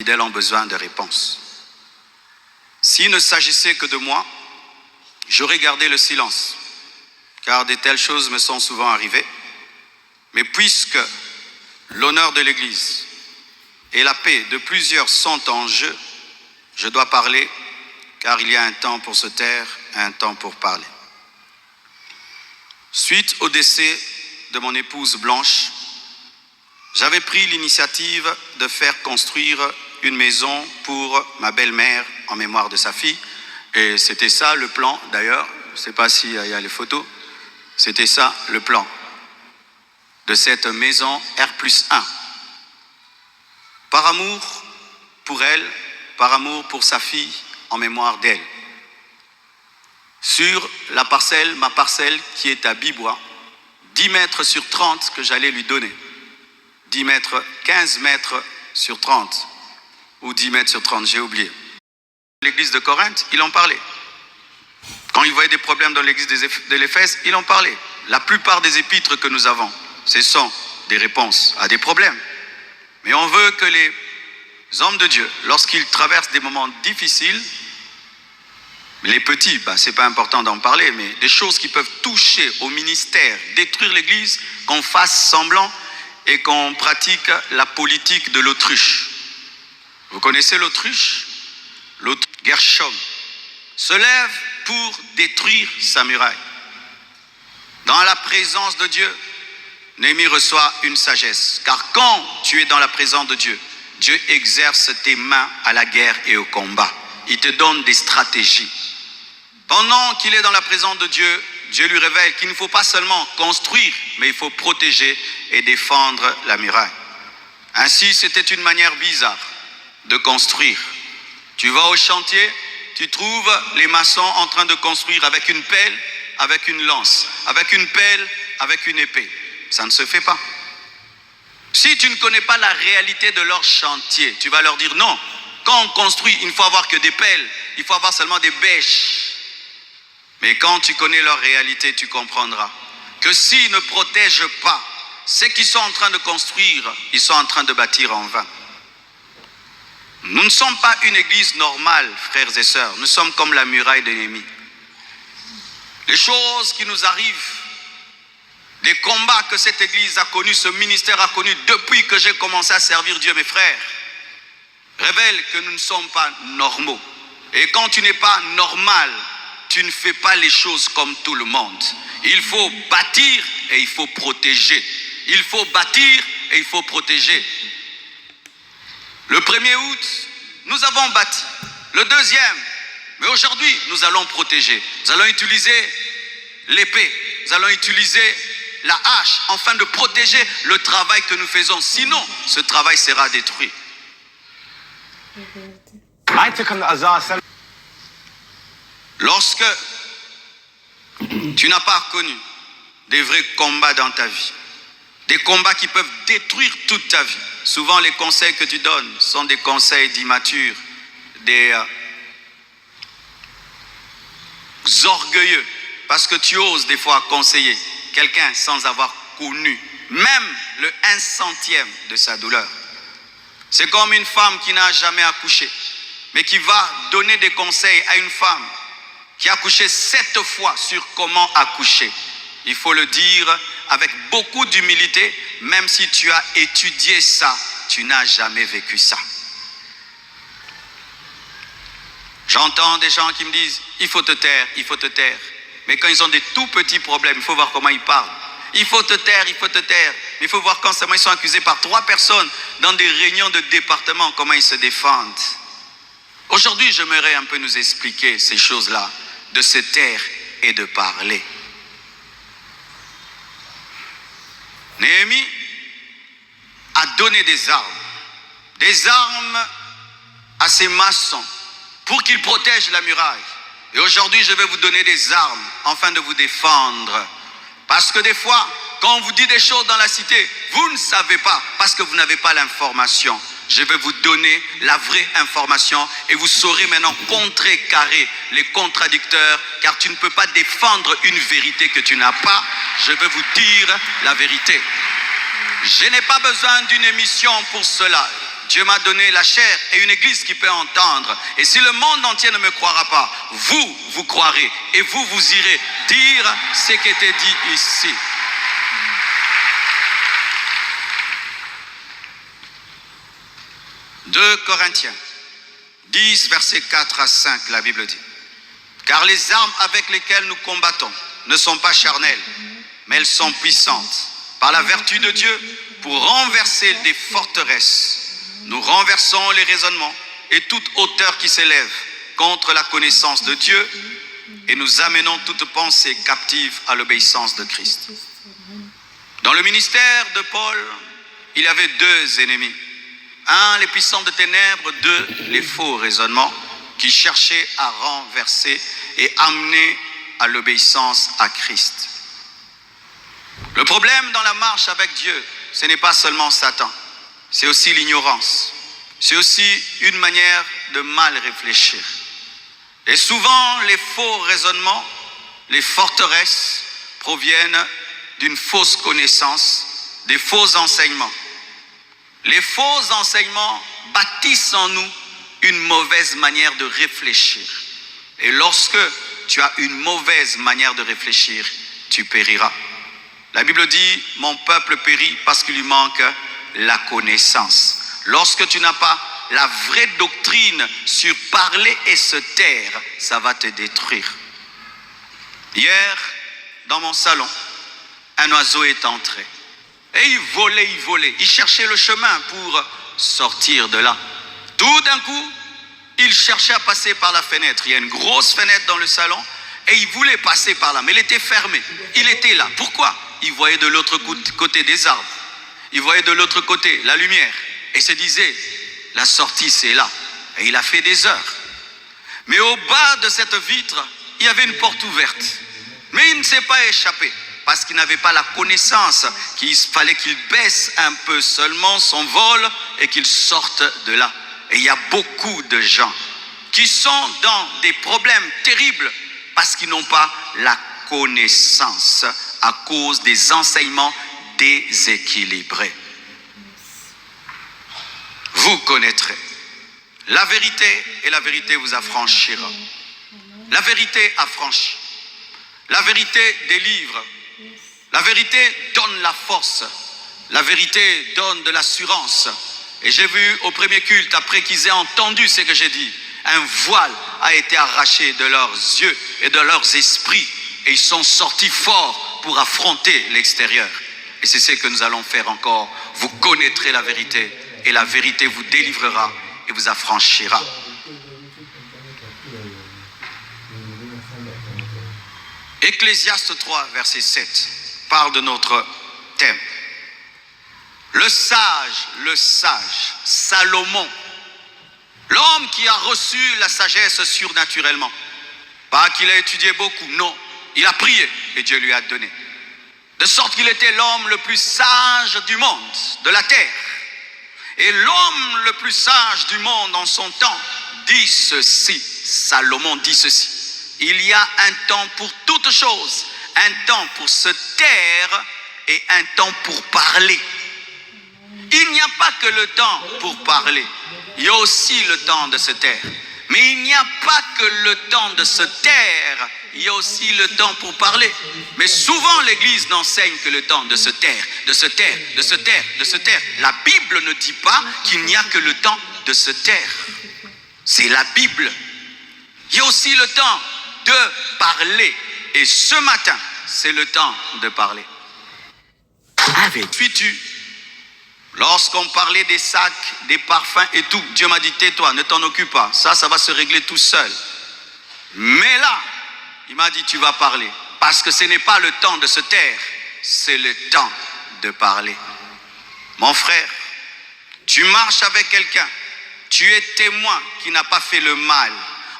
fidèles ont besoin de réponses. S'il ne s'agissait que de moi, j'aurais gardé le silence, car de telles choses me sont souvent arrivées. Mais puisque l'honneur de l'Église et la paix de plusieurs sont en jeu, je dois parler, car il y a un temps pour se taire, un temps pour parler. Suite au décès de mon épouse Blanche, j'avais pris l'initiative de faire construire une maison pour ma belle-mère en mémoire de sa fille. Et c'était ça le plan d'ailleurs, je ne sais pas s'il y a les photos, c'était ça le plan de cette maison R+1. Par amour pour elle, par amour pour sa fille, en mémoire d'elle. Sur la parcelle, ma parcelle qui est à Bibois, 10 mètres sur 30 que j'allais lui donner. 10 mètres, 15 mètres sur 30, ou 10 mètres sur 30, j'ai oublié. L'église de Corinthe, il en parlait. Quand il voyait des problèmes dans l'église de l'Éphèse, il en parlait. La plupart des épîtres que nous avons, ce sont des réponses à des problèmes. Mais on veut que les hommes de Dieu, lorsqu'ils traversent des moments difficiles, les petits, c'est pas important d'en parler, mais des choses qui peuvent toucher au ministère, détruire l'église, qu'on fasse semblant et qu'on pratique la politique de l'autruche. Vous connaissez l'autruche? Gershom se lève pour détruire sa muraille. Dans la présence de Dieu, Néhémie reçoit une sagesse. Car quand tu es dans la présence de Dieu, Dieu exerce tes mains à la guerre et au combat. Il te donne des stratégies. Pendant qu'il est dans la présence de Dieu, Dieu lui révèle qu'il ne faut pas seulement construire, mais il faut protéger et défendre la muraille. Ainsi, c'était une manière bizarre de construire. Tu vas au chantier, tu trouves les maçons en train de construire avec une pelle, avec une lance, avec une pelle, avec une épée. Ça ne se fait pas. Si tu ne connais pas la réalité de leur chantier, tu vas leur dire non. Quand on construit, il ne faut avoir que des pelles, il faut avoir seulement des bêches. Mais quand tu connais leur réalité, tu comprendras que s'ils ne protègent pas ce qu'ils sont en train de construire, ils sont en train de bâtir en vain. Nous ne sommes pas une église normale, frères et sœurs. Nous sommes comme la muraille de Néhémie. Les choses qui nous arrivent, les combats que cette église a connus, ce ministère a connu depuis que j'ai commencé à servir Dieu, mes frères, révèlent que nous ne sommes pas normaux. Et quand tu n'es pas normal, tu ne fais pas les choses comme tout le monde. Il faut bâtir et il faut protéger. Il faut bâtir et il faut protéger. Le 1er août, nous avons bâti. Le 2e, mais aujourd'hui, nous allons protéger. Nous allons utiliser l'épée. Nous allons utiliser la hache afin de protéger le travail que nous faisons. Sinon, ce travail sera détruit. Lorsque tu n'as pas connu des vrais combats dans ta vie, des combats qui peuvent détruire toute ta vie, souvent les conseils que tu donnes sont des conseils d'immatures, des orgueilleux, parce que tu oses des fois conseiller quelqu'un sans avoir connu même le 1/100 de sa douleur. C'est comme une femme qui n'a jamais accouché, mais qui va donner des conseils à une femme qui a accouché 7 fois sur comment accoucher. Il faut le dire avec beaucoup d'humilité, même si tu as étudié ça, tu n'as jamais vécu ça. J'entends des gens qui me disent, il faut te taire, il faut te taire. Mais quand ils ont des tout petits problèmes, il faut voir comment ils parlent. Il faut te taire, il faut te taire. Mais il faut voir quand seulement ils sont accusés par 3 personnes dans des réunions de département, comment ils se défendent. Aujourd'hui, j'aimerais un peu nous expliquer ces choses-là, de se taire et de parler. Néhémie a donné des armes à ses maçons pour qu'ils protègent la muraille. Et aujourd'hui, je vais vous donner des armes afin de vous défendre. Parce que des fois, quand on vous dit des choses dans la cité, vous ne savez pas parce que vous n'avez pas l'information. Je vais vous donner la vraie information et vous saurez maintenant contrecarrer les contradicteurs, car tu ne peux pas défendre une vérité que tu n'as pas. Je vais vous dire la vérité. Je n'ai pas besoin d'une émission pour cela. Dieu m'a donné la chair et une église qui peut entendre. Et si le monde entier ne me croira pas, vous croirez. Et vous irez dire ce qui était dit ici. « 2 Corinthiens 10, versets 4 à 5, la Bible dit. Car les armes avec lesquelles nous combattons ne sont pas charnelles, mais elles sont puissantes. Par la vertu de Dieu, pour renverser des forteresses, nous renversons les raisonnements et toute hauteur qui s'élève contre la connaissance de Dieu et nous amenons toute pensée captive à l'obéissance de Christ. » Dans le ministère de Paul, il y avait 2 ennemis. 1, les puissants de ténèbres, 2, les faux raisonnements qui cherchaient à renverser et amener à l'obéissance à Christ. Le problème dans la marche avec Dieu, ce n'est pas seulement Satan, c'est aussi l'ignorance. C'est aussi une manière de mal réfléchir. Et souvent, les faux raisonnements, les forteresses proviennent d'une fausse connaissance, des faux enseignements. Les faux enseignements bâtissent en nous une mauvaise manière de réfléchir. Et lorsque tu as une mauvaise manière de réfléchir, tu périras. La Bible dit, mon peuple périt parce qu'il lui manque la connaissance. Lorsque tu n'as pas la vraie doctrine sur parler et se taire, ça va te détruire. Hier, dans mon salon, un oiseau est entré. Et il volait. Il cherchait le chemin pour sortir de là. Tout d'un coup, il cherchait à passer par la fenêtre. Il y a une grosse fenêtre dans le salon et il voulait passer par là, mais elle était fermée. Il était là. Pourquoi? Il voyait de l'autre côté des arbres. Il voyait de l'autre côté la lumière et se disait, la sortie c'est là. Et il a fait des heures. Mais au bas de cette vitre, il y avait une porte ouverte. Mais il ne s'est pas échappé parce qu'il n'avait pas la connaissance qu'il fallait qu'il baisse un peu seulement son vol et qu'il sorte de là. Et il y a beaucoup de gens qui sont dans des problèmes terribles parce qu'ils n'ont pas la connaissance à cause des enseignements déséquilibrés. Vous connaîtrez la vérité et la vérité vous affranchira. La vérité affranchit. La vérité délivre. La vérité donne la force. La vérité donne de l'assurance. Et j'ai vu au premier culte, après qu'ils aient entendu ce que j'ai dit, un voile a été arraché de leurs yeux et de leurs esprits. Et ils sont sortis forts pour affronter l'extérieur. Et c'est ce que nous allons faire encore. Vous connaîtrez la vérité et la vérité vous délivrera et vous affranchira. Ecclésiaste 3, verset 7, parle de notre thème. Le sage, Salomon, l'homme qui a reçu la sagesse surnaturellement. Pas qu'il a étudié beaucoup, non. Il a prié et Dieu lui a donné. De sorte qu'il était l'homme le plus sage du monde, de la terre. Et l'homme le plus sage du monde en son temps dit ceci, Salomon dit ceci. Il y a un temps pour toutes choses, un temps pour se taire et un temps pour parler. Il n'y a pas que le temps pour parler, il y a aussi le temps de se taire. Mais il n'y a pas que le temps de se taire, il y a aussi le temps pour parler. Mais souvent l'Église n'enseigne que le temps de se taire, de se taire, de se taire, de se taire. La Bible ne dit pas qu'il n'y a que le temps de se taire. C'est la Bible. Il y a aussi le temps de parler. Et ce matin, c'est le temps de parler. Suis-tu? Lorsqu'on parlait des sacs, des parfums et tout, Dieu m'a dit, tais-toi, ne t'en occupe pas. Ça va se régler tout seul. Mais là, il m'a dit, tu vas parler. Parce que ce n'est pas le temps de se taire, c'est le temps de parler. Mon frère, tu marches avec quelqu'un, tu es témoin qui n'a pas fait le mal.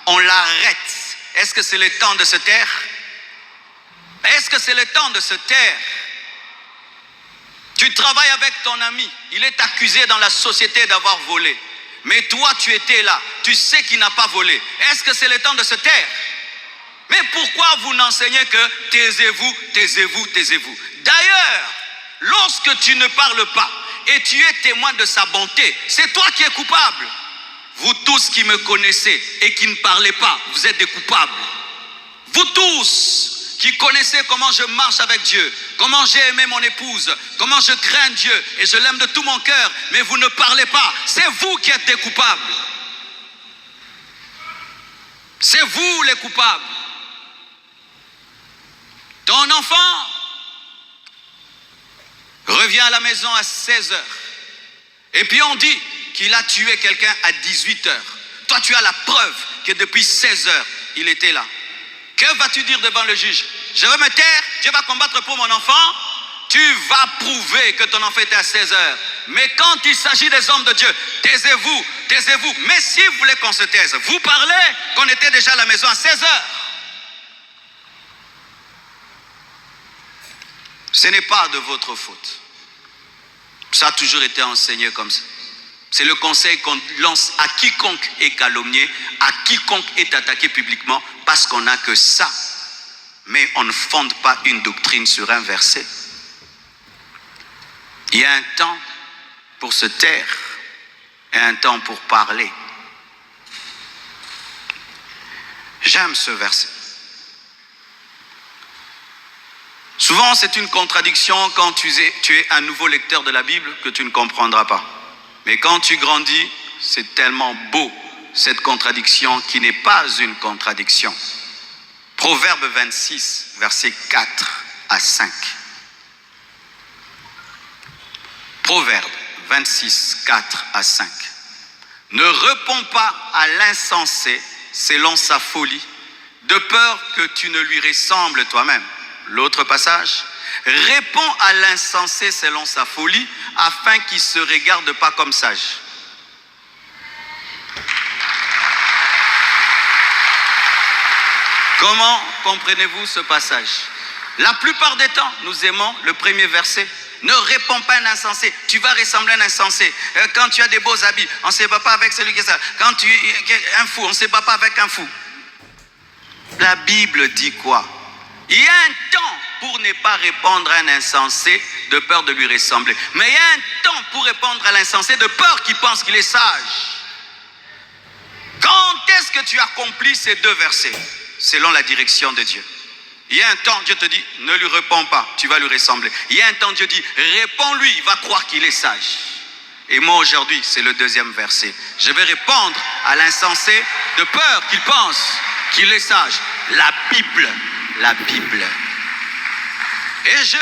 On l'arrête. Est-ce que c'est le temps de se taire? Est-ce que c'est le temps de se taire? Tu travailles avec ton ami, il est accusé dans la société d'avoir volé. Mais toi, tu étais là, tu sais qu'il n'a pas volé. Est-ce que c'est le temps de se taire? Mais pourquoi vous n'enseignez que taisez-vous, taisez-vous, taisez-vous? D'ailleurs, lorsque tu ne parles pas et tu es témoin de sa bonté. C'est toi qui es coupable. Vous tous qui me connaissez et qui ne parlez pas, vous êtes des coupables. Vous tous qui connaissez comment je marche avec Dieu, comment j'ai aimé mon épouse, comment je crains Dieu et je l'aime de tout mon cœur, mais vous ne parlez pas. C'est vous qui êtes des coupables. C'est vous les coupables. Ton enfant revient à la maison à 16h. Et puis on dit qu'il a tué quelqu'un à 18h. Toi, tu as la preuve que depuis 16h, il était là. Que vas-tu dire devant le juge? Je vais me taire, Dieu va combattre pour mon enfant. Tu vas prouver que ton enfant était à 16h. Mais quand il s'agit des hommes de Dieu, taisez-vous, taisez-vous. Mais si vous voulez qu'on se taise, vous parlez qu'on était déjà à la maison à 16h. Ce n'est pas de votre faute. Ça a toujours été enseigné comme ça. C'est le conseil qu'on lance à quiconque est calomnié, à quiconque est attaqué publiquement, parce qu'on n'a que ça. Mais on ne fonde pas une doctrine sur un verset. Il y a un temps pour se taire et un temps pour parler. J'aime ce verset. Souvent, c'est une contradiction quand tu es un nouveau lecteur de la Bible que tu ne comprendras pas. Mais quand tu grandis, c'est tellement beau, cette contradiction qui n'est pas une contradiction. Proverbe 26, versets 4 à 5. Proverbe 26, 4 à 5. Ne réponds pas à l'insensé selon sa folie, de peur que tu ne lui ressembles toi-même. L'autre passage, réponds à l'insensé selon sa folie, afin qu'il ne se regarde pas comme sage. Comment comprenez-vous ce passage? La plupart des temps, nous aimons le premier verset. Ne réponds pas à un insensé, tu vas ressembler à un insensé. Quand tu as des beaux habits, on ne se bat pas avec celui qui est ça. Quand tu es un fou, on ne se bat pas avec un fou. La Bible dit quoi? Il y a un temps pour ne pas répondre à un insensé de peur de lui ressembler. Mais il y a un temps pour répondre à l'insensé de peur qu'il pense qu'il est sage. Quand est-ce que tu accomplis ces deux versets? Selon la direction de Dieu. Il y a un temps, Dieu te dit, ne lui réponds pas, tu vas lui ressembler. Il y a un temps, Dieu dit, réponds-lui, il va croire qu'il est sage. Et moi aujourd'hui, c'est le deuxième verset. Je vais répondre à l'insensé de peur qu'il pense qu'il est sage. La Bible. Et je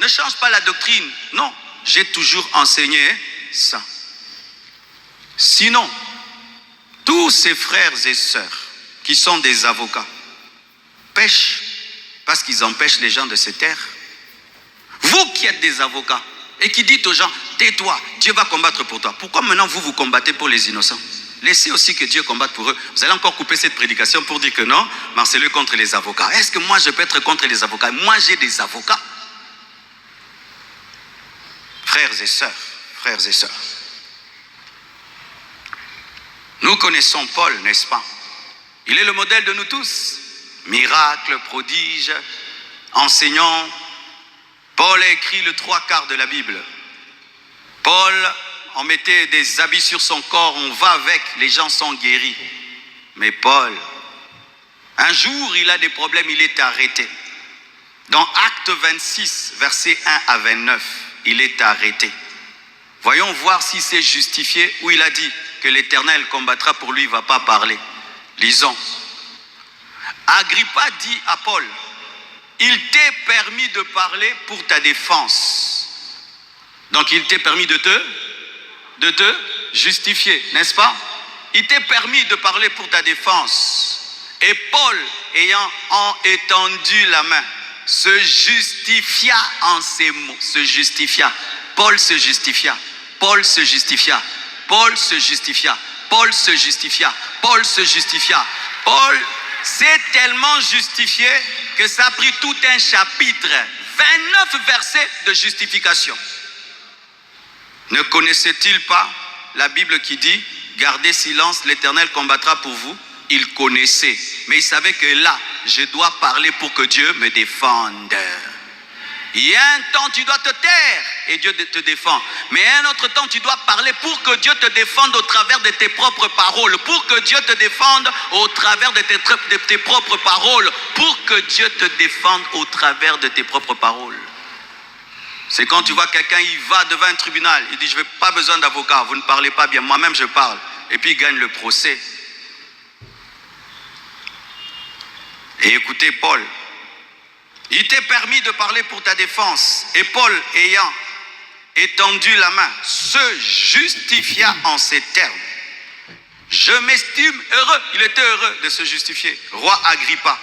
ne change pas la doctrine. Non, j'ai toujours enseigné ça. Sinon, tous ces frères et sœurs qui sont des avocats pêchent parce qu'ils empêchent les gens de se taire. Vous qui êtes des avocats et qui dites aux gens, tais-toi, Dieu va combattre pour toi. Pourquoi maintenant vous combattez pour les innocents? Laissez aussi que Dieu combatte pour eux. Vous allez encore couper cette prédication pour dire que non, Marcellus contre les avocats. Est-ce que moi je peux être contre les avocats? Moi j'ai des avocats. Frères et sœurs. Nous connaissons Paul, n'est-ce pas? Il est le modèle de nous tous. Miracle, prodige, enseignant. Paul a écrit le 3/4 de la Bible. Paul, on mettait des habits sur son corps, on va avec, les gens sont guéris. Mais Paul, un jour, il a des problèmes, il est arrêté. Dans Acte 26, versets 1 à 29, il est arrêté. Voyons voir s'il s'est justifié ou il a dit que l'Éternel combattra pour lui, il ne va pas parler. Lisons. Agrippa dit à Paul, il t'est permis de parler pour ta défense. Donc il t'est permis de te justifier, n'est-ce pas? Il t'est permis de parler pour ta défense. Et Paul, ayant étendu la main, se justifia en ces mots. Se justifia. Paul se justifia. Paul se justifia. Paul se justifia. Paul se justifia. Paul se justifia. Paul s'est tellement justifié que ça a pris tout un chapitre, 29 versets de justification. Ne connaissait-il pas la Bible qui dit « Gardez silence, l'Éternel combattra pour vous » Il connaissait, mais il savait que là, je dois parler pour que Dieu me défende. Il y a un temps, tu dois te taire et Dieu te défend. Mais un autre temps, tu dois parler pour que Dieu te défende au travers de tes propres paroles. Pour que Dieu te défende au travers de tes propres paroles. Pour que Dieu te défende au travers de tes propres paroles. C'est quand tu vois quelqu'un, il va devant un tribunal. Il dit, je n'ai pas besoin d'avocat, vous ne parlez pas bien. Moi-même, je parle. Et puis, il gagne le procès. Et écoutez Paul. Il t'est permis de parler pour ta défense. Et Paul, ayant étendu la main, se justifia en ces termes. Je m'estime heureux. Il était heureux de se justifier. Roi Agrippa,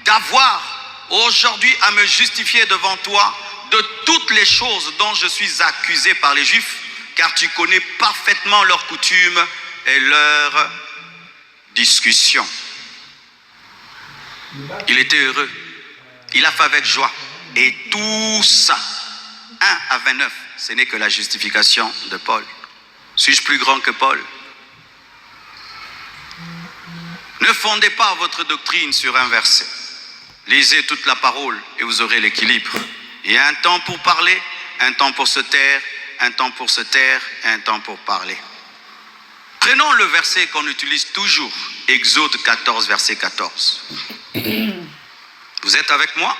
d'avoir aujourd'hui à me justifier devant toi de toutes les choses dont je suis accusé par les Juifs, car tu connais parfaitement leurs coutumes et leurs discussions. Il était heureux. Il a fait avec joie. Et tout ça, 1 à 29, ce n'est que la justification de Paul. Suis-je plus grand que Paul? Ne fondez pas votre doctrine sur un verset. Lisez toute la parole et vous aurez l'équilibre. Il y a un temps pour parler, un temps pour se taire, un temps pour se taire, un temps pour parler. Prenons le verset qu'on utilise toujours, Exode 14, verset 14. Vous êtes avec moi?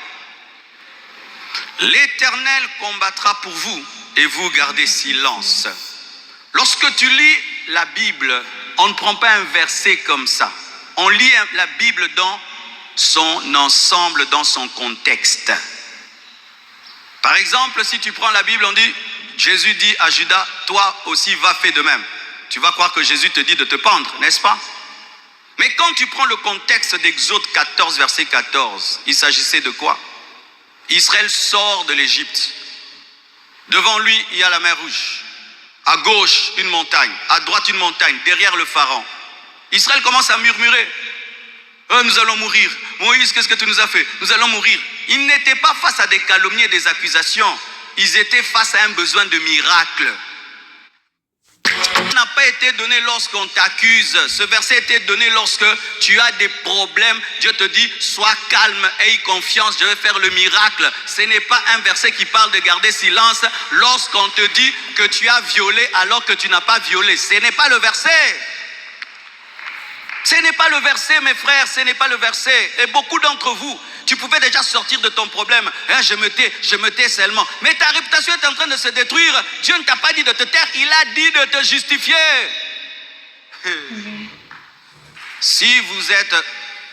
L'Éternel combattra pour vous et vous gardez silence. Lorsque tu lis la Bible, on ne prend pas un verset comme ça. On lit la Bible dans son ensemble, dans son contexte. Par exemple, si tu prends la Bible, on dit, Jésus dit à Judas, toi aussi va faire de même. Tu vas croire que Jésus te dit de te pendre, n'est-ce pas? Mais quand tu prends le contexte d'Exode 14, verset 14, il s'agissait de quoi? Israël sort de l'Égypte. Devant lui, il y a la mer Rouge. À gauche, une montagne. À droite, une montagne. Derrière le Pharaon. Israël commence à murmurer. Oh, nous allons mourir. Moïse, qu'est-ce que tu nous as fait? Nous allons mourir. Ils n'étaient pas face à des calomnies et des accusations. Ils étaient face à un besoin de miracle. N'a pas été donné lorsqu'on t'accuse. Ce verset était donné lorsque tu as des problèmes. Dieu te dit, sois calme, aie confiance, je vais faire le miracle. Ce n'est pas un verset qui parle de garder silence lorsqu'on te dit que tu as violé alors que tu n'as pas violé. Ce n'est pas le verset. Ce n'est pas le verset, mes frères, ce n'est pas le verset. Et beaucoup d'entre vous, tu pouvais déjà sortir de ton problème. Hein, je me tais seulement. Mais ta réputation est en train de se détruire. Dieu ne t'a pas dit de te taire, il a dit de te justifier. Si vous n'êtes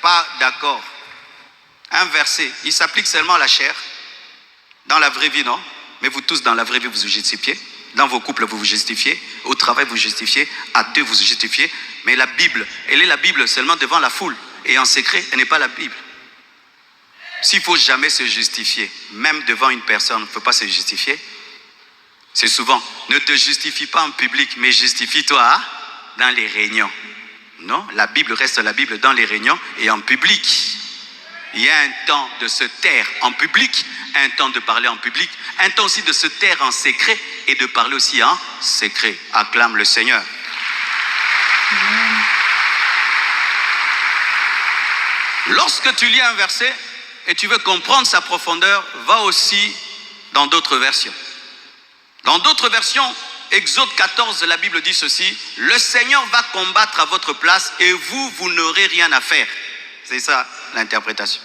pas d'accord, un verset, il s'applique seulement à la chair. Dans la vraie vie, non? Mais vous tous, dans la vraie vie, vous vous justifiez. Dans vos couples, vous vous justifiez. Au travail, vous vous justifiez. À deux, vous vous justifiez. Mais la Bible, elle est la Bible seulement devant la foule. Et en secret, elle n'est pas la Bible. S'il ne faut jamais se justifier, même devant une personne, il ne faut pas se justifier. C'est souvent, ne te justifie pas en public, mais justifie-toi dans les réunions. Non, la Bible reste la Bible dans les réunions et en public. Il y a un temps de se taire en public, un temps de parler en public, un temps aussi de se taire en secret et de parler aussi en secret. Acclame le Seigneur. Lorsque tu lis un verset et tu veux comprendre sa profondeur, va aussi dans d'autres versions. Dans d'autres versions, Exode 14, la Bible dit ceci, le Seigneur va combattre à votre place et vous n'aurez rien à faire. C'est ça l'interprétation.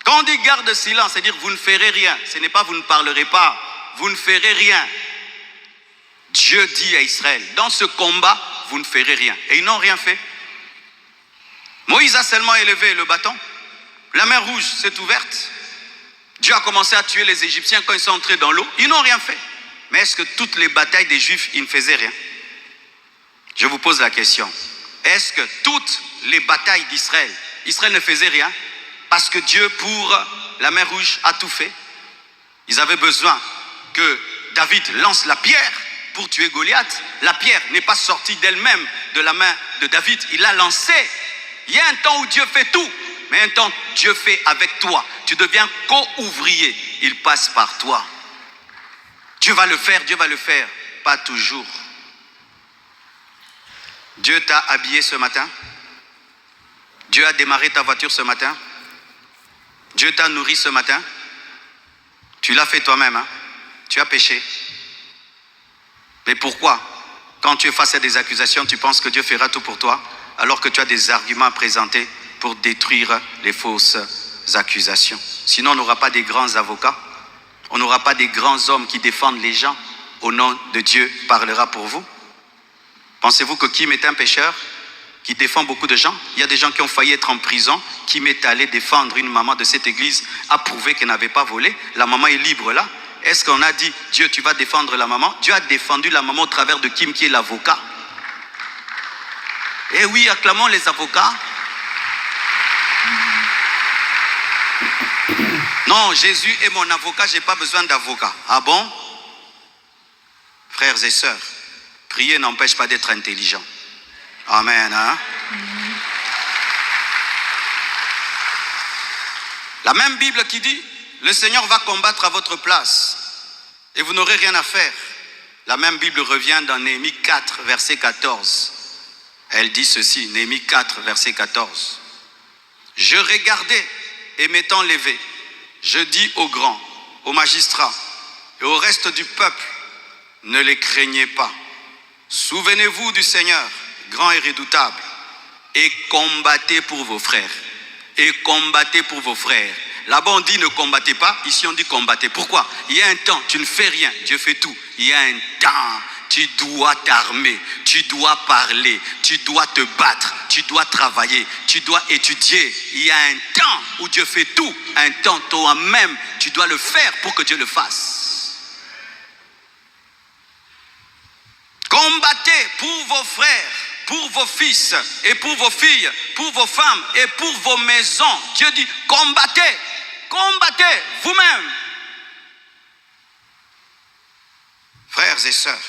Quand on dit garde silence, c'est-à-dire vous ne ferez rien. Ce n'est pas vous ne parlerez pas, vous ne ferez rien. Dieu dit à Israël, dans ce combat, vous ne ferez rien. Et ils n'ont rien fait. Moïse a seulement élevé le bâton. La mer Rouge s'est ouverte. Dieu a commencé à tuer les Égyptiens quand ils sont entrés dans l'eau. Ils n'ont rien fait. Mais est-ce que toutes les batailles des Juifs, ils ne faisaient rien? Je vous pose la question. Est-ce que toutes les batailles d'Israël, Israël ne faisait rien? Parce que Dieu, pour la mer Rouge, a tout fait. Ils avaient besoin que David lance la pierre pour tuer Goliath. La pierre n'est pas sortie d'elle-même de la main de David. Il l'a lancée. Il y a un temps où Dieu fait tout, mais un temps Dieu fait avec toi. Tu deviens co-ouvrier. Il passe par toi. Dieu va le faire, pas toujours. Dieu t'a habillé ce matin. Dieu a démarré ta voiture ce matin. Dieu t'a nourri ce matin. Tu l'as fait toi-même, hein? Tu as péché. Mais pourquoi, quand tu es face à des accusations, tu penses que Dieu fera tout pour toi, alors que tu as des arguments à présenter pour détruire les fausses accusations? Sinon, on n'aura pas des grands avocats, on n'aura pas des grands hommes qui défendent les gens au nom de Dieu parlera pour vous. Pensez-vous que Kim est un pécheur qui défend beaucoup de gens? Il y a des gens qui ont failli être en prison. Kim est allé défendre une maman de cette église, a prouvé qu'elle n'avait pas volé. La maman est libre là. Est-ce qu'on a dit, Dieu, tu vas défendre la maman? Dieu a défendu la maman au travers de Kim, qui est l'avocat. Eh oui, acclamons les avocats. Non, Jésus est mon avocat, je n'ai pas besoin d'avocat. Ah bon? Frères et sœurs, prier n'empêche pas d'être intelligent. Amen. Hein? La même Bible qui dit, le Seigneur va combattre à votre place et vous n'aurez rien à faire. La même Bible revient dans Néhémie 4, verset 14. Elle dit ceci, Néhémie 4, verset 14. Je regardais et m'étant levé, je dis aux grands, aux magistrats et au reste du peuple, ne les craignez pas. Souvenez-vous du Seigneur, grand et redoutable, et combattez pour vos frères. Et combattez pour vos frères. Là-bas on dit ne combattez pas, ici on dit combattez. Pourquoi? Il y a un temps, tu ne fais rien, Dieu fait tout. Il y a un temps, tu dois t'armer, tu dois parler, tu dois te battre, tu dois travailler, tu dois étudier. Il y a un temps où Dieu fait tout. Un temps toi-même, tu dois le faire pour que Dieu le fasse. Combattez pour vos frères, pour vos fils et pour vos filles, pour vos femmes et pour vos maisons. Dieu dit combattez, combattez vous-même. Frères et sœurs,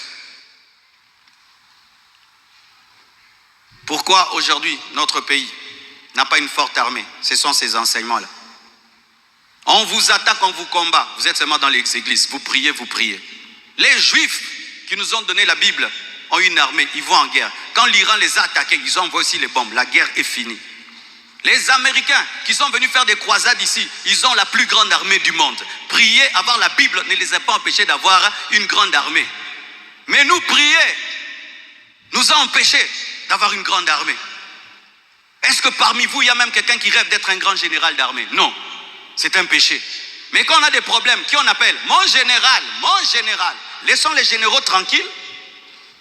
pourquoi aujourd'hui notre pays n'a pas une forte armée? Ce sont ces enseignements-là. On vous attaque, on vous combat. Vous êtes seulement dans les églises, vous priez, vous priez. Les Juifs qui nous ont donné la Bible ont une armée, ils vont en guerre. Quand l'Iran les a attaqués, ils envoient aussi les bombes. La guerre est finie. Les Américains qui sont venus faire des croisades ici, ils ont la plus grande armée du monde. Prier, avoir la Bible ne les a pas empêchés d'avoir une grande armée. Mais nous, prier nous a empêchés d'avoir une grande armée. Est-ce que parmi vous, il y a même quelqu'un qui rêve d'être un grand général d'armée? Non, c'est un péché. Mais quand on a des problèmes, qui on appelle? Mon général, mon général. Laissons les généraux tranquilles.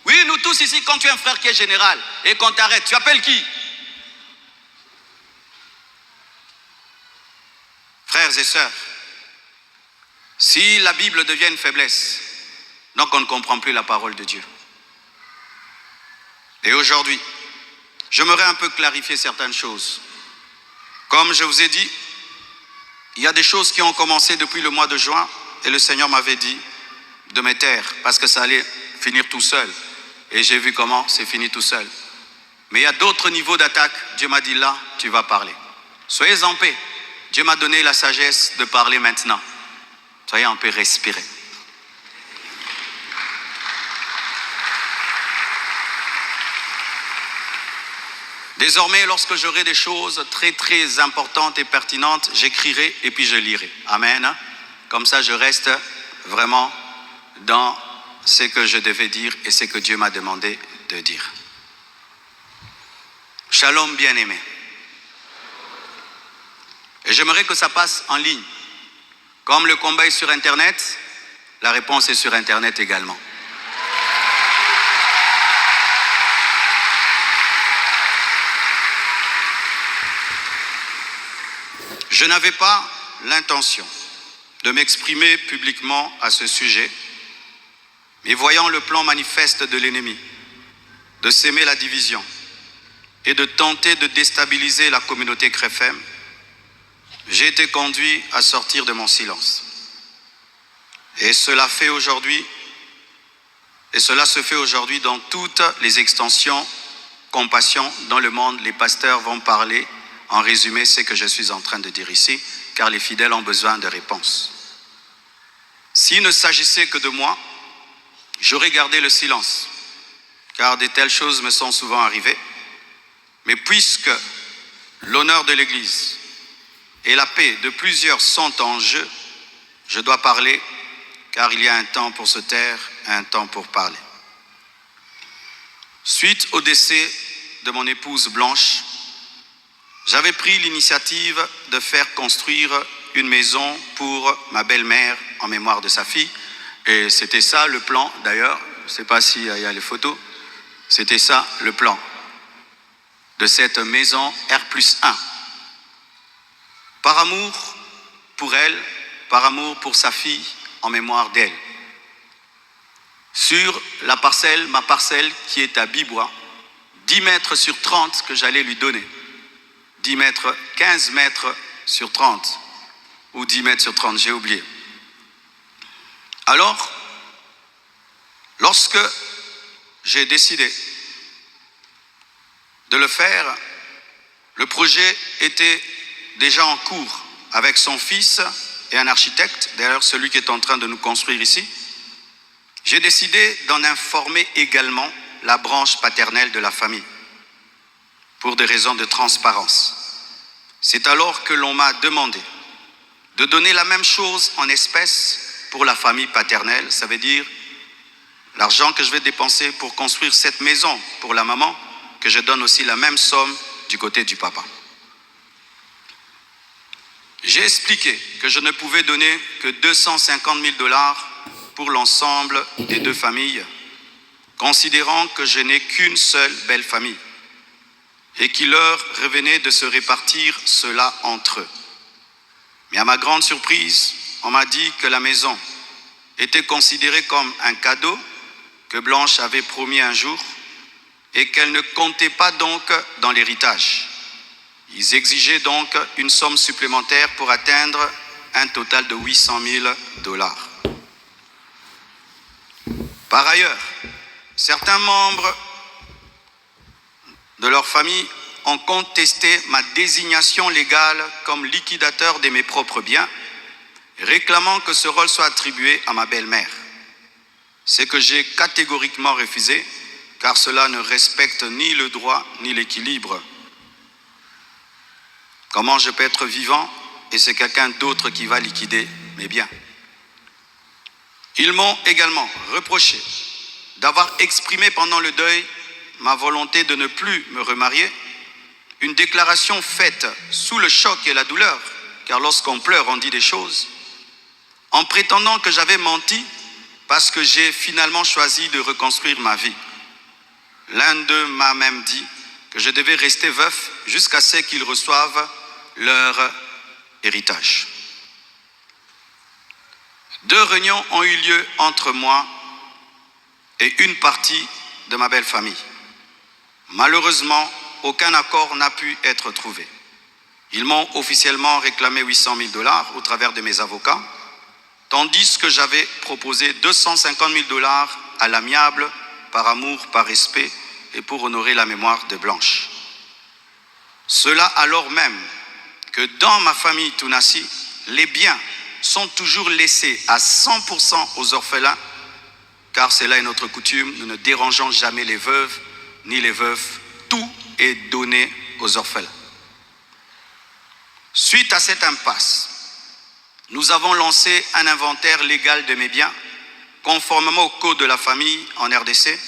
Oui, nous tous ici, quand tu as un frère qui est général et qu'on t'arrête, tu appelles qui? Frères et sœurs, si la Bible devient une faiblesse, donc on ne comprend plus la parole de Dieu. Et aujourd'hui, j'aimerais un peu clarifier certaines choses. Comme je vous ai dit, il y a des choses qui ont commencé depuis le mois de juin et le Seigneur m'avait dit de me taire parce que ça allait finir tout seul. Et j'ai vu comment c'est fini tout seul. Mais il y a d'autres niveaux d'attaque. Dieu m'a dit là, tu vas parler. Soyez en paix. Dieu m'a donné la sagesse de parler maintenant. Soyez en paix, respirez. Désormais, lorsque j'aurai des choses très très importantes et pertinentes, j'écrirai et puis je lirai. Amen. Comme ça, je reste vraiment dans ce que je devais dire et ce que Dieu m'a demandé de dire. Shalom bien-aimé. Et j'aimerais que ça passe en ligne. Comme le combat est sur Internet, la réponse est sur Internet également. Je n'avais pas l'intention de m'exprimer publiquement à ce sujet, mais voyant le plan manifeste de l'ennemi, de s'aimer la division et de tenter de déstabiliser la communauté CREFEM, j'ai été conduit à sortir de mon silence. Et cela se fait aujourd'hui dans toutes les extensions compassion dans le monde. Les pasteurs vont parler en résumé ce que je suis en train de dire ici, car les fidèles ont besoin de réponses. S'il ne s'agissait que de moi, j'aurais gardé le silence, car de telles choses me sont souvent arrivées. Mais puisque l'honneur de l'Église et la paix de plusieurs sont en jeu, Je dois parler car il y a un temps pour se taire et un temps pour parler. Suite au décès de mon épouse Blanche, j'avais pris l'initiative de faire construire une maison pour ma belle-mère en mémoire de sa fille. Et c'était ça le plan d'ailleurs, je ne sais pas s'il y a les photos, c'était ça le plan de cette maison R+1. Par amour pour elle, par amour pour sa fille, en mémoire d'elle. Sur la parcelle, ma parcelle qui est à Bibois, 10 mètres sur 30 que j'allais lui donner. 10 mètres, 15 mètres sur 30, ou 10 mètres sur 30, j'ai oublié. Alors, lorsque j'ai décidé de le faire, le projet était déjà en cours avec son fils et un architecte, d'ailleurs celui qui est en train de nous construire ici. J'ai décidé d'en informer également la branche paternelle de la famille, pour des raisons de transparence. C'est alors que l'on m'a demandé de donner la même chose en espèces pour la famille paternelle, ça veut dire l'argent que je vais dépenser pour construire cette maison pour la maman, que je donne aussi la même somme du côté du papa. J'ai expliqué que je ne pouvais donner que 250 000 $ pour l'ensemble des deux familles, considérant que je n'ai qu'une seule belle famille et qu'il leur revenait de se répartir cela entre eux. Mais à ma grande surprise, on m'a dit que la maison était considérée comme un cadeau que Blanche avait promis un jour et qu'elle ne comptait pas donc dans l'héritage. Ils exigeaient donc une somme supplémentaire pour atteindre un total de 800 000 $. Par ailleurs, certains membres de leur famille ont contesté ma désignation légale comme liquidateur de mes propres biens, réclamant que ce rôle soit attribué à ma belle-mère. Ce que j'ai catégoriquement refusé, car cela ne respecte ni le droit ni l'équilibre. Comment je peux être vivant et c'est quelqu'un d'autre qui va liquider mes biens? Ils m'ont également reproché d'avoir exprimé pendant le deuil ma volonté de ne plus me remarier, une déclaration faite sous le choc et la douleur, car lorsqu'on pleure, on dit des choses, en prétendant que j'avais menti parce que j'ai finalement choisi de reconstruire ma vie. L'un d'eux m'a même dit que je devais rester veuf jusqu'à ce qu'ils reçoivent leur héritage. 2 réunions ont eu lieu entre moi et une partie de ma belle famille. Malheureusement, aucun accord n'a pu être trouvé. Ils m'ont officiellement réclamé 800 000 $ au travers de mes avocats, tandis que j'avais proposé 250 000 $ à l'amiable, par amour, par respect et pour honorer la mémoire de Blanche. Cela alors même que dans ma famille Tounassi, les biens sont toujours laissés à 100% aux orphelins, car c'est là notre coutume, nous ne dérangeons jamais les veuves ni les veufs, tout est donné aux orphelins. Suite à cette impasse, nous avons lancé un inventaire légal de mes biens, conformément au code de la famille en RDC,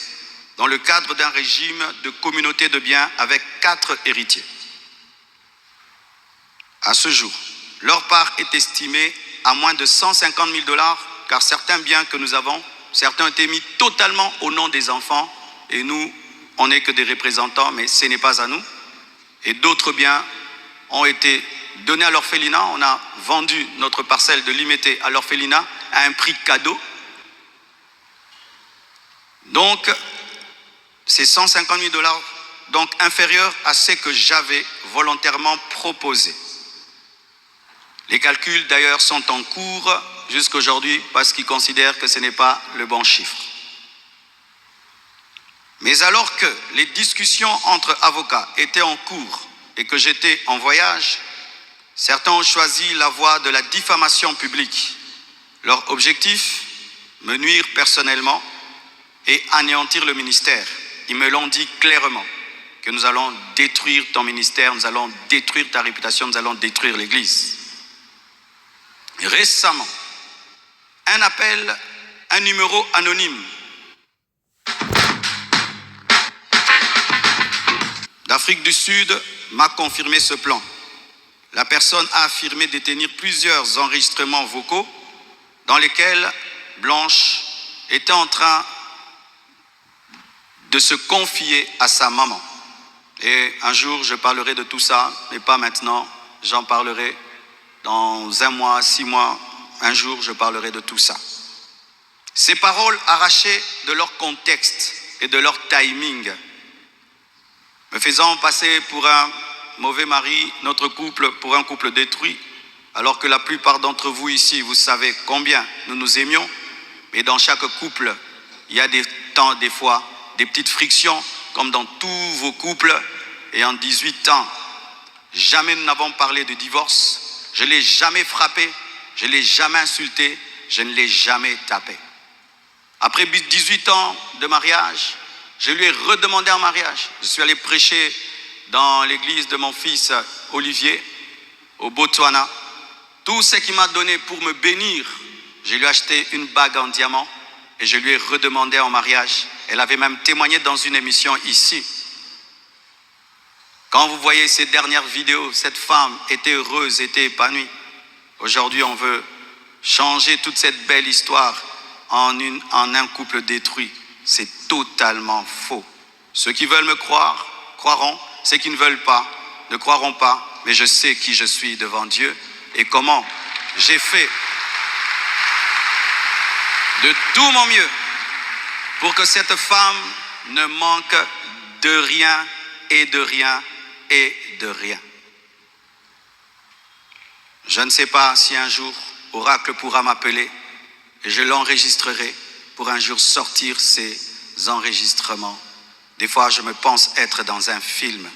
dans le cadre d'un régime de communauté de biens avec 4 héritiers. À ce jour, leur part est estimée à moins de 150 000 $, car certains biens que nous avons, certains ont été mis totalement au nom des enfants, et nous, on n'est que des représentants, mais ce n'est pas à nous. Et d'autres biens ont été donnés à l'orphelinat. On a vendu notre parcelle de Limété à l'orphelinat à un prix cadeau. Donc, c'est 150 000 $, donc inférieur à ce que j'avais volontairement proposé. Les calculs d'ailleurs sont en cours jusqu'à aujourd'hui parce qu'ils considèrent que ce n'est pas le bon chiffre. Mais alors que les discussions entre avocats étaient en cours et que j'étais en voyage, certains ont choisi la voie de la diffamation publique. Leur objectif, me nuire personnellement et anéantir le ministère. Ils me l'ont dit clairement, que nous allons détruire ton ministère, nous allons détruire ta réputation, nous allons détruire l'Église. Récemment, un appel, un numéro anonyme d'Afrique du Sud m'a confirmé ce plan. La personne a affirmé détenir plusieurs enregistrements vocaux dans lesquels Blanche était en train de se confier à sa maman. Et un jour, je parlerai de tout ça, mais pas maintenant. J'en parlerai dans 1 mois, 6 mois. Un jour, je parlerai de tout ça. Ces paroles arrachées de leur contexte et de leur timing, me faisant passer pour un mauvais mari, notre couple pour un couple détruit, alors que la plupart d'entre vous ici, vous savez combien nous nous aimions, mais dans chaque couple, il y a des temps, des fois, des petites frictions, comme dans tous vos couples. Et en 18 ans, jamais nous n'avons parlé de divorce, je ne l'ai jamais frappé, je ne l'ai jamais insulté, je ne l'ai jamais tapé. Après 18 ans de mariage, je lui ai redemandé en mariage. Je suis allé prêcher dans l'église de mon fils Olivier, au Botswana. Tout ce qu'il m'a donné pour me bénir, je lui ai acheté une bague en diamant et je lui ai redemandé en mariage. Elle avait même témoigné dans une émission ici. Quand vous voyez ces dernières vidéos, cette femme était heureuse, était épanouie. Aujourd'hui, on veut changer toute cette belle histoire en un couple détruit. C'est totalement faux. Ceux qui veulent me croire, croiront. Ceux qui ne veulent pas, ne croiront pas. Mais je sais qui je suis devant Dieu et comment j'ai fait de tout mon mieux pour que cette femme ne manque de rien et de rien et de rien. Je ne sais pas si un jour Oracle pourra m'appeler et je l'enregistrerai pour un jour sortir ces enregistrements. Des fois, je me pense être dans un film.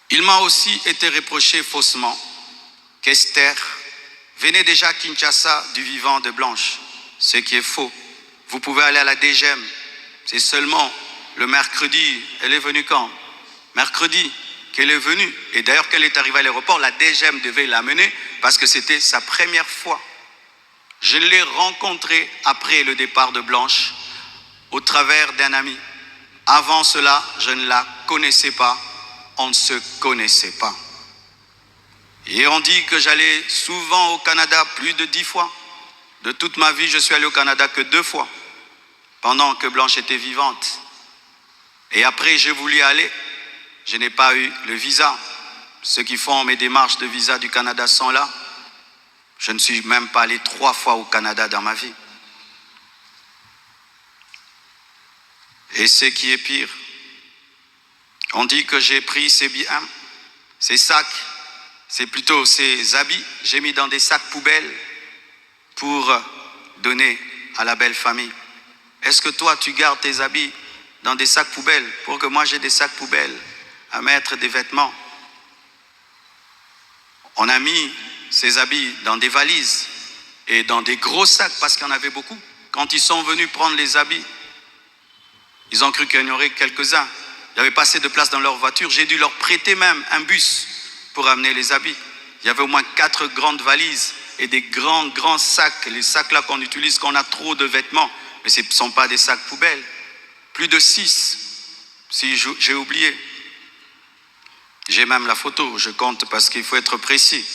Il m'a aussi été reproché faussement qu'Esther venait déjà à Kinshasa du vivant de Blanche, ce qui est faux. Vous pouvez aller à la DGM, c'est seulement le mercredi. Elle est venue quand? Mercredi qu'elle est venue. Et d'ailleurs, quand elle est arrivée à l'aéroport, la DGM devait l'amener parce que c'était sa première fois. Je l'ai rencontrée après le départ de Blanche au travers d'un ami. Avant cela, je ne la connaissais pas. On ne se connaissait pas. Et on dit que j'allais souvent au Canada, plus de 10 fois. De toute ma vie, je suis allé au Canada que 2 fois, pendant que Blanche était vivante. Et après, j'ai voulu aller. Je n'ai pas eu le visa. Ceux qui font mes démarches de visa du Canada sont là. Je ne suis même pas allé 3 fois au Canada dans ma vie. Et ce qui est pire, on dit que j'ai pris ces biens, ces sacs, c'est plutôt ces habits, j'ai mis dans des sacs poubelles pour donner à la belle famille. Est-ce que toi, tu gardes tes habits dans des sacs poubelles pour que moi j'ai des sacs poubelles à mettre des vêtements? On a mis ces habits dans des valises et dans des gros sacs parce qu'il y en avait beaucoup. Quand ils sont venus prendre les habits, ils ont cru qu'il y en aurait quelques-uns. Il n'y avait pas assez de place dans leur voiture. J'ai dû leur prêter même un bus pour amener les habits. Il y avait au moins 4 grandes valises et des grands sacs. Les sacs là qu'on utilise quand on a trop de vêtements. Mais ce ne sont pas des sacs poubelles. Plus de 6, si j'ai oublié. J'ai même la photo, je compte parce qu'il faut être précis.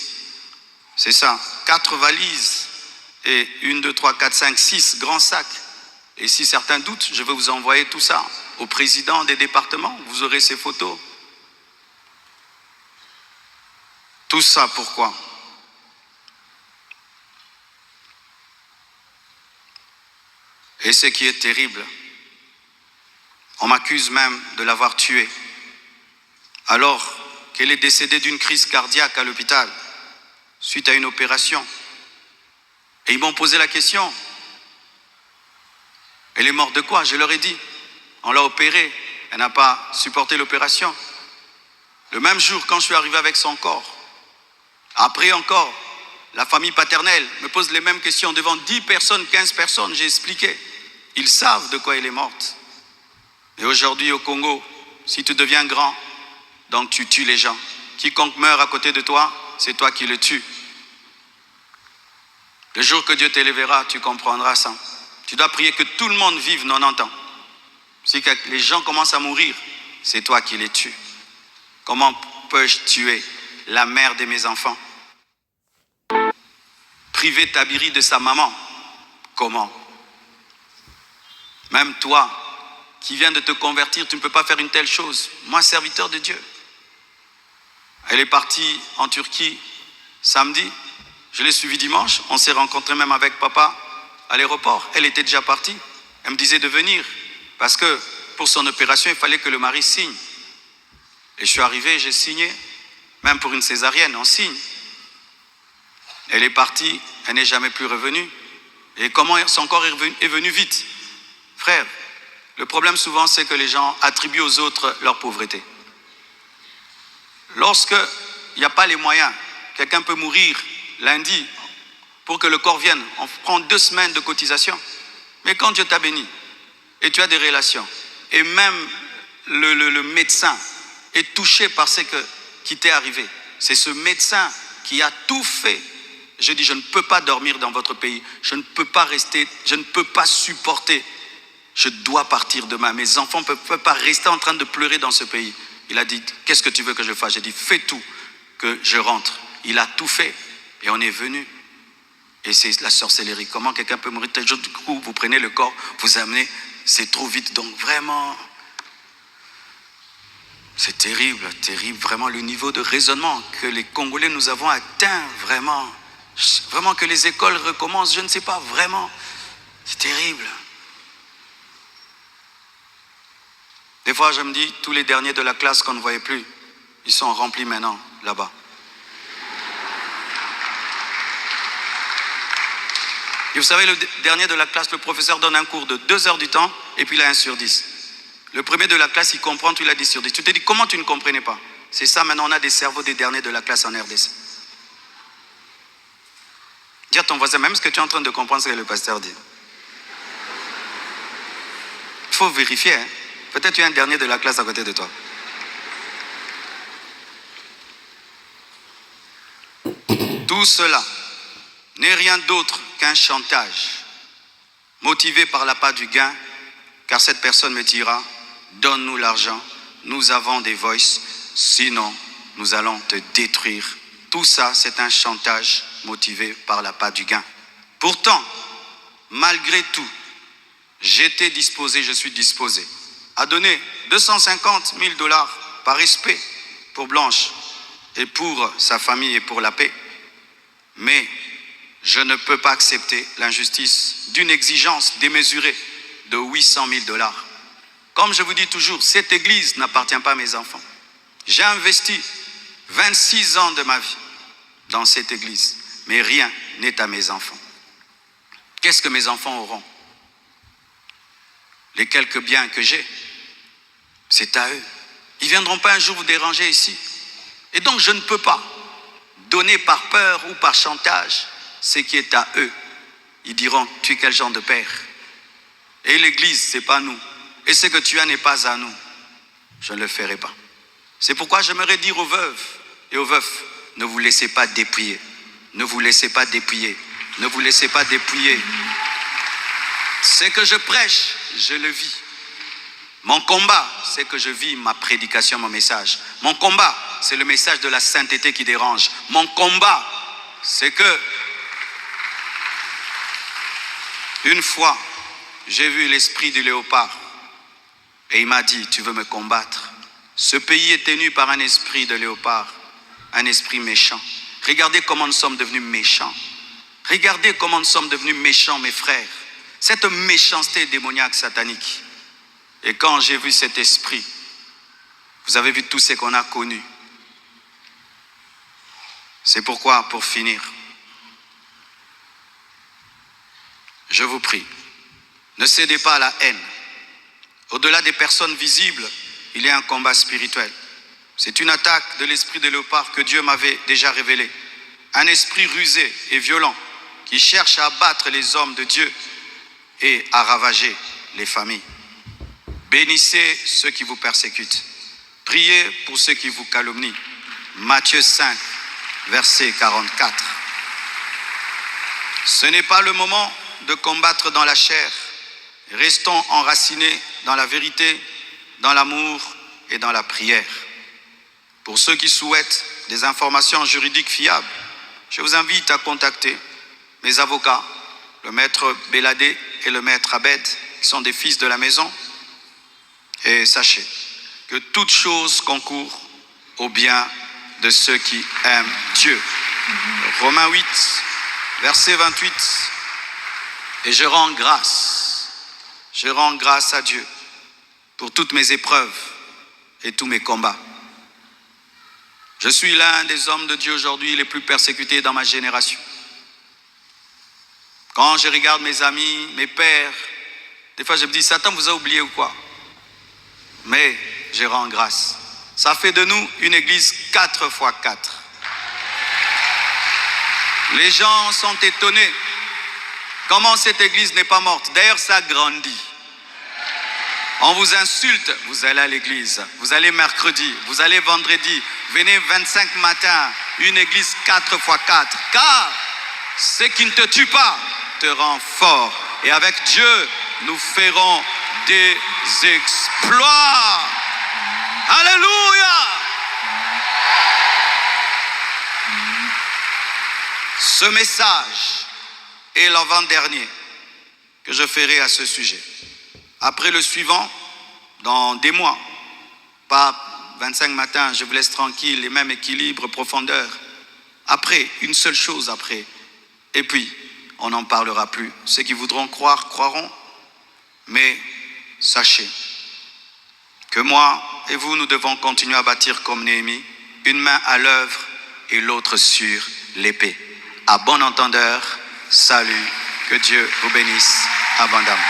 C'est ça, 4 valises et 1, 2, 3, 4, 5, 6 grands sacs. Et si certains doutent, je vais vous envoyer tout ça au président des départements. Vous aurez ces photos. Tout ça, pourquoi? Et ce qui est terrible, on m'accuse même de l'avoir tuée, alors qu'elle est décédée d'une crise cardiaque à l'hôpital, suite à une opération. Et ils m'ont posé la question, elle est morte de quoi? Je leur ai dit, on l'a opérée, elle n'a pas supporté l'opération. Le même jour, quand je suis arrivé avec son corps, après encore, la famille paternelle me pose les mêmes questions devant 10 personnes, 15 personnes, j'ai expliqué. Ils savent de quoi elle est morte. Et aujourd'hui au Congo, si tu deviens grand, donc tu tues les gens. Quiconque meurt à côté de toi, c'est toi qui le tues. Le jour que Dieu t'élèvera, tu comprendras ça. Tu dois prier que tout le monde vive 90 ans. Si les gens commencent à mourir, c'est toi qui les tues. Comment peux-je tuer la mère de mes enfants? Priver Tabiri de sa maman, comment? Même toi, qui viens de te convertir, tu ne peux pas faire une telle chose. Moi, serviteur de Dieu. Elle est partie en Turquie samedi. Je l'ai suivie dimanche. On s'est rencontrés même avec papa à l'aéroport. Elle était déjà partie. Elle me disait de venir parce que pour son opération, il fallait que le mari signe. Et je suis arrivé, j'ai signé. Même pour une césarienne, on signe. Elle est partie, elle n'est jamais plus revenue. Et comment son corps est venu vite? Frère, le problème souvent, c'est que les gens attribuent aux autres leur pauvreté. Lorsqu'il n'y a pas les moyens, quelqu'un peut mourir lundi pour que le corps vienne. On prend 2 semaines de cotisation. Mais quand Dieu t'a béni et tu as des relations, et même le médecin est touché par ce qui t'est arrivé, c'est ce médecin qui a tout fait. Je dis, je ne peux pas dormir dans votre pays, je ne peux pas rester, je ne peux pas supporter, je dois partir demain. Mes enfants ne peuvent pas rester en train de pleurer dans ce pays. Il a dit, qu'est-ce que tu veux que je fasse? J'ai dit, fais tout, que je rentre. Il a tout fait et on est venu. Et c'est la sorcellerie. Comment quelqu'un peut mourir tel jour? Du coup, vous prenez le corps, vous amenez, c'est trop vite. Donc vraiment, c'est terrible, terrible. Vraiment le niveau de raisonnement que les Congolais nous avons atteint, vraiment. Vraiment que les écoles recommencent, je ne sais pas, vraiment. C'est terrible. Des fois, je me dis, tous les derniers de la classe qu'on ne voyait plus, ils sont remplis maintenant, là-bas. Et vous savez, le dernier de la classe, le professeur donne un cours de 2 heures du temps, et puis il a 1 sur 10. Le premier de la classe, il comprend, tu l'as 10 sur 10. Tu te dis, comment tu ne comprenais pas? C'est ça, maintenant, on a des cerveaux des derniers de la classe en RDC. Dis à ton voisin, même ce que tu es en train de comprendre, ce que le pasteur dit. Il faut vérifier, hein. Peut-être tu es un dernier de la classe à côté de toi. Tout cela n'est rien d'autre qu'un chantage, motivé par l'appât du gain, car cette personne me dira, donne-nous l'argent, nous avons des voices, sinon nous allons te détruire. Tout ça, c'est un chantage motivé par l'appât du gain. Pourtant, malgré tout, j'étais disposé, je suis disposé à donner 250 000 $ par respect pour Blanche et pour sa famille et pour la paix. Mais je ne peux pas accepter l'injustice d'une exigence démesurée de 800 000 $. Comme je vous dis toujours, cette église n'appartient pas à mes enfants. J'ai investi 26 ans de ma vie dans cette église, mais rien n'est à mes enfants. Qu'est-ce que mes enfants auront? Les quelques biens que j'ai, c'est à eux. Ils ne viendront pas un jour vous déranger ici. Et donc je ne peux pas donner par peur ou par chantage ce qui est à eux. Ils diront, tu es quel genre de père? Et l'église, ce n'est pas nous. Et ce que tu as n'est pas à nous. Je ne le ferai pas. C'est pourquoi j'aimerais dire aux veuves et aux veufs, ne vous laissez pas dépouiller. Ne vous laissez pas dépouiller. Ne vous laissez pas dépouiller. Ce que je prêche, je le vis. Mon combat, c'est que je vis ma prédication, mon message. Mon combat, c'est le message de la sainteté qui dérange. Mon combat, c'est que une fois, j'ai vu l'esprit du léopard et il m'a dit, tu veux me combattre? Ce pays est tenu par un esprit de léopard, un esprit méchant. Regardez comment nous sommes devenus méchants. Regardez comment nous sommes devenus méchants, mes frères. Cette méchanceté démoniaque satanique. Et quand j'ai vu cet esprit, vous avez vu tout ce qu'on a connu. C'est pourquoi, pour finir, je vous prie, ne cédez pas à la haine. Au-delà des personnes visibles, il y a un combat spirituel. C'est une attaque de l'esprit de léopard que Dieu m'avait déjà révélé. Un esprit rusé et violent qui cherche à abattre les hommes de Dieu et à ravager les familles. Bénissez ceux qui vous persécutent. Priez pour ceux qui vous calomnient. Matthieu 5, verset 44. Ce n'est pas le moment de combattre dans la chair. Restons enracinés dans la vérité, dans l'amour et dans la prière. Pour ceux qui souhaitent des informations juridiques fiables, je vous invite à contacter mes avocats, le maître Béladé et le maître Abed, qui sont des fils de la maison. Et sachez que toute chose concourt au bien de ceux qui aiment Dieu. Romains 8, verset 28. Et je rends grâce à Dieu pour toutes mes épreuves et tous mes combats. Je suis l'un des hommes de Dieu aujourd'hui les plus persécutés dans ma génération. Quand je regarde mes amis, mes pères, des fois je me dis, Satan vous a oublié ou quoi? Mais je rends grâce. Ça fait de nous une église 4x4. Les gens sont étonnés. Comment cette église n'est pas morte? D'ailleurs, ça grandit. On vous insulte, vous allez à l'église. Vous allez mercredi, vous allez vendredi. Venez 25 matins, une église 4x4. Car ce qui ne te tue pas te rend fort. Et avec Dieu, nous ferons des exploits. Alléluia! Ce message est l'avant-dernier que je ferai à ce sujet. Après le suivant, dans des mois, pas 25 matins, je vous laisse tranquille, les mêmes équilibres, profondeur. Après, une seule chose après. Et puis, on n'en parlera plus. Ceux qui voudront croire, croiront. Mais sachez que moi et vous, nous devons continuer à bâtir comme Néhémie, une main à l'œuvre et l'autre sur l'épée. À bon entendeur, salut, que Dieu vous bénisse abondamment.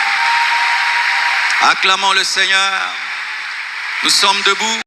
Acclamons le Seigneur, nous sommes debout.